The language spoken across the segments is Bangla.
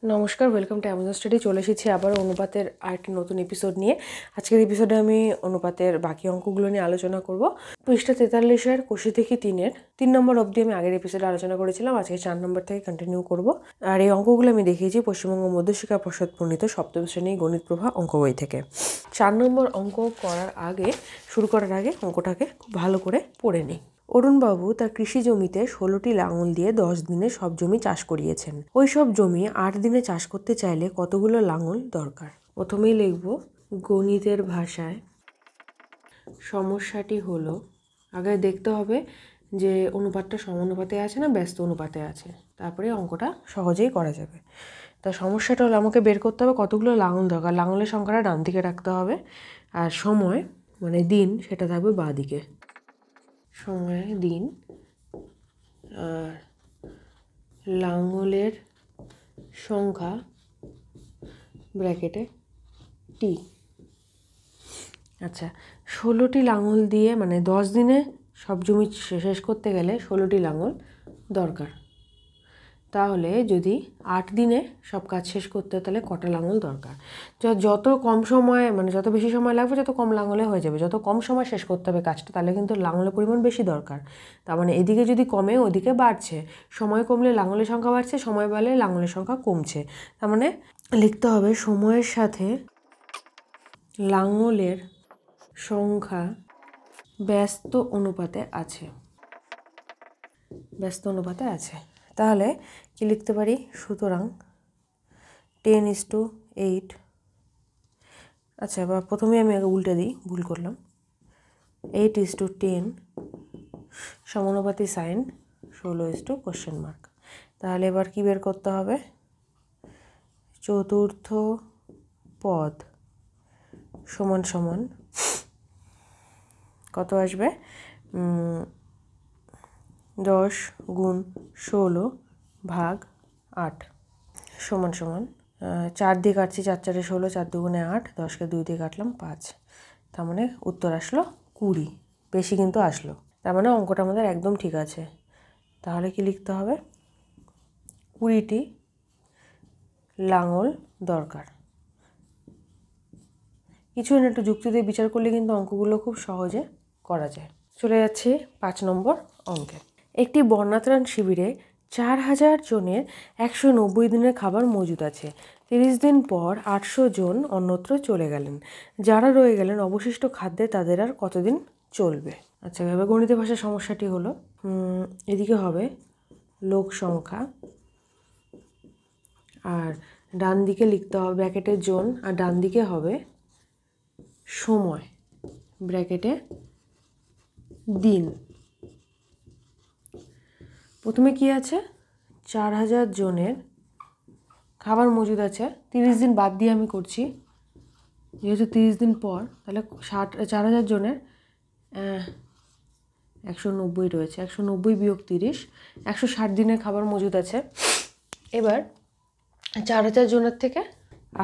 নমস্কার, ওয়েলকাম টু অ্যামাজন স্টাডি। চলে এসেছি আবার অনুপাতের আরেকটি নতুন এপিসোড নিয়ে। আজকের এপিসোডে আমি অনুপাতের বাকি অঙ্কগুলো নিয়ে আলোচনা করব। পৃষ্ঠা 43-এর কোষি থেকে 3-এর 3 নম্বর অবধি আমি আগের এপিসোডে আলোচনা করেছিলাম। আজকে 4 নম্বর থেকে কন্টিনিউ করব। আর এই অঙ্কগুলো আমি দেখিয়েছি পশ্চিমবঙ্গ মধ্যশিক্ষা পর্ষদ প্রণীত সপ্তম শ্রেণী গণিত প্রভা অঙ্ক বই থেকে। 4 নম্বর অঙ্ক শুরু করার আগে অঙ্কটাকে খুব ভালো করে পড়ে নিই। অরুণবাবু তার কৃষি জমিতে 16টি লাঙল দিয়ে 10 দিনে সব জমি চাষ করিয়েছেন। ওই সব জমি 8 দিনে চাষ করতে চাইলে কতগুলো লাঙল দরকার? প্রথমেই লিখব গণিতের ভাষায়। সমস্যাটি হলো, আগে দেখতে হবে যে অনুপাতটা সমানুপাতে আছে না ব্যস্ত অনুপাতে আছে, তারপরে অঙ্কটা সহজেই করা যাবে। তা সমস্যাটা হলো আমাকে বের করতে হবে কতগুলো লাঙল দরকার। লাঙলের সংখ্যাটা ডান দিকে রাখতে হবে, আর সময় মানে দিন সেটা থাকবে বাঁ দিকে। সময় দিন আর লাঙলের সংখ্যা ব্র্যাকেটে টি। আচ্ছা, 16টি লাঙল দিয়ে মানে 10 দিনে সব জমি শেষ করতে গেলে 16টি লাঙল দরকার। তাহলে যদি 8 দিনে সব কাজ শেষ করতে তাহলে কটা লাঙল দরকার? যত কম সময় মানে যত বেশি সময় লাগবে তত কম লাঙলে হয়ে যাবে। যত কম সময় শেষ করতে হবে কাজটা তাহলে কিন্তু লাঙলের পরিমাণ বেশি দরকার। তার মানে এদিকে যদি কমে ওদিকে বাড়ছে, সময় কমলে লাঙলের সংখ্যা বাড়ছে, সময় বাড়লে লাঙলের সংখ্যা কমছে। তার মানে লিখতে হবে সময়ের সাথে লাঙলের সংখ্যা ব্যস্ত অনুপাতে আছে। ব্যস্ত অনুপাতে আছে। তাহলে কি লিখতে পারি? সুতরাং 10:8। আচ্ছা, বা প্রথমে আমি আগে উল্টে দিই, ভুল করলাম। 8:10 সমানুপাতি সাইন 16:? তাহলে এবার কি বের করতে হবে? চতুর্থ পদ সমান সমান কত আসবে? 10 গুণ 16 ভাগ 8 সমান সমান 4 দিয়ে কাটছি, 4 4 16, 4 2 8, 10কে 2 দিয়ে কাটলাম 5। তার মানে উত্তর আসলো 20। বেশি কিন্তু আসলো, তার মানে অঙ্কটা আমাদের একদম ঠিক আছে। তাহলে কি লিখতে হবে? 20টি লাঙল দরকার। কিছু না, একটু যুক্তি দিয়ে বিচার করলে কিন্তু অঙ্কগুলো খুব সহজে করা যায়। চলে যাচ্ছে 5 নম্বর অঙ্কে। একটি বন্যাত্রাণ শিবিরে 4000 জনের 190 দিনের খাবার মজুদ আছে। 30 দিন পর 800 জন অন্যত্র চলে গেলেন। যারা রয়ে গেলেন অবশিষ্ট খাদ্যে তাদের আর কতদিন চলবে? আচ্ছা, এবার গণিতের ভাষার সমস্যাটি হলো, এদিকে হবে লোক সংখ্যা আর ডান দিকে লিখতে হবে ব্র্যাকেটের জন, আর ডান দিকে হবে সময় ব্র্যাকেটে দিন। প্রথমে কি আছে? 4000 জনের খাবার মজুদ আছে। 30 দিন বাদ দিয়ে আমি করছি, যেহেতু 30 দিন পর, তাহলে 4000 জনের 190 রয়েছে। 190 বিয়োগ 30, 160 দিনের খাবার মজুদ আছে। এবার 4000 জনের থেকে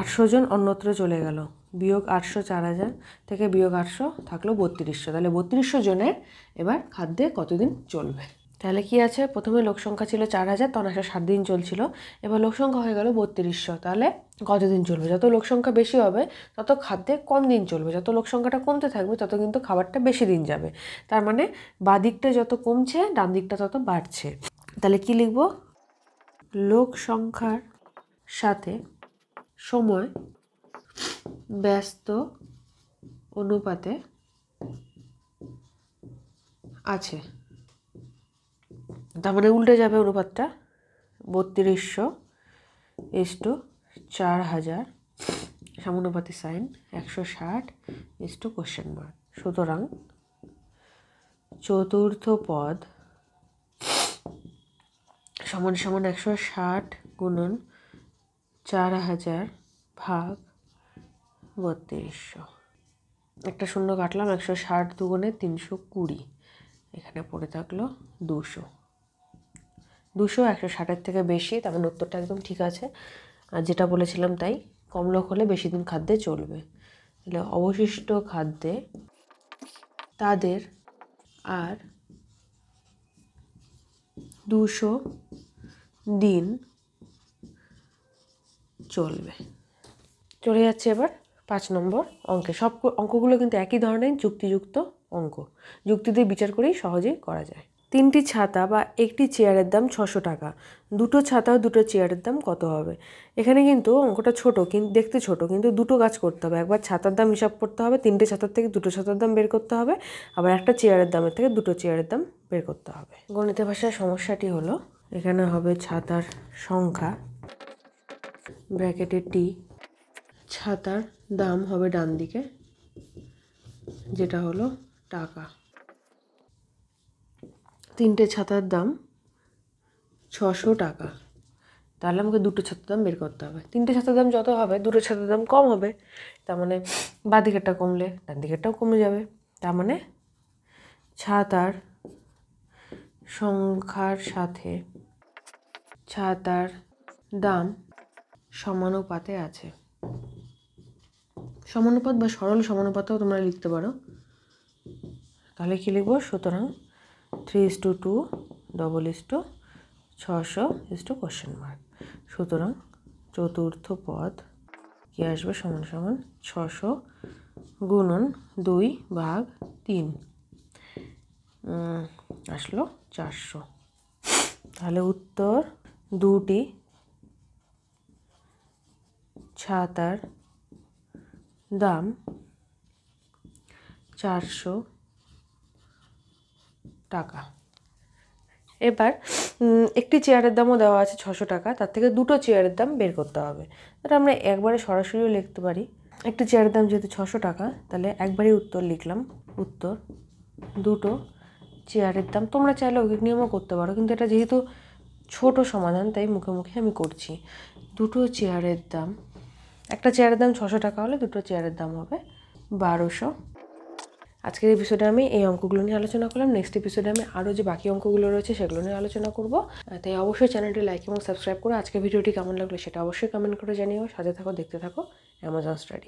800 জন অন্যত্র চলে গেল। বিয়োগ 800, 4000 থেকে বিয়োগ 800 থাকলো 3200। তাহলে 3200 জনের এবার খাদ্যে কতদিন চলবে? তাহলে কি আছে? প্রথমে লোক সংখ্যা ছিল 4000, তখন 160 দিন চলছিল। এবার লোক সংখ্যা হয়ে গেল 3200। তাহলে কতদিন চলবে? যত লোক সংখ্যা বেশি হবে তত খাদ্যে কম দিন চলবে, যত লোক সংখ্যাটা কমতে থাকবে তত কিন্তু খাবারটা বেশি দিন যাবে। তার মানে বাঁ দিকটা যত কমছে ডান দিকটা তত বাড়ছে। তাহলে কি লিখব? লোক সংখ্যার সাথে সময় ব্যস্ত অনুপাতে আছে। তার মানে উল্টে যাবে অনুপাতটা, 3200:4000 সমানুপাতি সাইন 160:? সুতরাং চতুর্থ পদ সমান সমান 160 গুণন 4000 ভাগ 3200। একটা শূন্য কাটলাম, 160 দুগুণে 320, এখানে পড়ে থাকলো 200। 160-এর থেকে বেশি, তার মানে উত্তরটা একদম ঠিক আছে। আর যেটা বলেছিলাম তাই, কম লোক হলে বেশি দিন খাদ্যে চলবে। তাহলে অবশিষ্ট খাদ্যে তাদের আর 200 দিন চলবে। চলে যাচ্ছে এবার 5 নম্বর অঙ্কে। সব অঙ্কগুলো কিন্তু একই ধরনের যুক্তিযুক্ত অঙ্ক, যুক্তি দিয়ে বিচার করেই সহজেই করা যায়। 3টি ছাতা বা একটি চেয়ারের দাম 600 টাকা। 2টো ছাতা ও 2টো চেয়ারের দাম কত হবে? এখানে কিন্তু অঙ্কটা ছোট, কিন্তু দেখতে ছোট, কিন্তু দুটো কাজ করতে হবে। একবার ছাতার দাম হিসাব করতে হবে, 3টে ছাতার থেকে 2টো ছাতার দাম বের করতে হবে, আবার একটা চেয়ারের দামের থেকে 2টো চেয়ারের দাম বের করতে হবে। গণিত ভাষার সমস্যাটি হলো, এখানে হবে ছাতার সংখ্যা ব্র্যাকেটে টি, ছাতার দাম হবে ডান দিকে, যেটা হলো টাকা। 3টে ছাতার দাম 600 টাকা। তাহলে আমাকে 2টো ছাতার দাম বের করতে হবে। 3টে ছাতার দাম যত হবে 2টো ছাতার দাম কম হবে, তার মানে বাঁ দিকেরটা কমলে ডান দিকেরটাও কমে যাবে। তার মানে ছাতার সংখ্যার সাথে ছাতার দাম সমানুপাতে আছে। সমানুপাত বা সরল সমানুপাতেও তোমরা লিখতে পারো। তাহলে কী লিখবো? সুতরাং 3:2 600 সুতরাং চতুর্থ পদ কি আসবে? সমান সমান 600 গুণন 2/3 আসলো 400। তাহলে উত্তর 2টি ছাতার দাম 400 টাকা। এবার একটি চেয়ারের দামও দেওয়া আছে 600 টাকা, তার থেকে 2টো চেয়ারের দাম বের করতে হবে। তাহলে আমরা একবারে সরাসরিও লিখতে পারি। একটি চেয়ারের দাম যেহেতু 600 টাকা, তাহলে একবারই উত্তর লিখলাম। উত্তর 2টো চেয়ারের দাম। তোমরা চাইলে ঐকিক নিয়মও করতে পারো, কিন্তু এটা যেহেতু ছোট সমাধান তাই মুখে মুখে আমি করছি। 2টো চেয়ারের দাম, একটা চেয়ারের দাম 600 টাকা হলে 2টো চেয়ারের দাম হবে 1200। আজকের এপিসোডে আমি এই অঙ্কগুলো নিয়ে আলোচনা করলাম। নেক্সট এপিসোডে আমি আরও যে বাকি অঙ্কগুলো রয়েছে সেগুলো নিয়ে আলোচনা করব। তাই অবশ্যই চ্যানেলটি লাইক এবং সাবস্ক্রাইব করো। আজকের ভিডিওটি কেমন লাগলো সেটা অবশ্যই কমেন্ট করে জানিও। সাথে থাকো, দেখতে থাকো অ্যামাজন স্টাডি।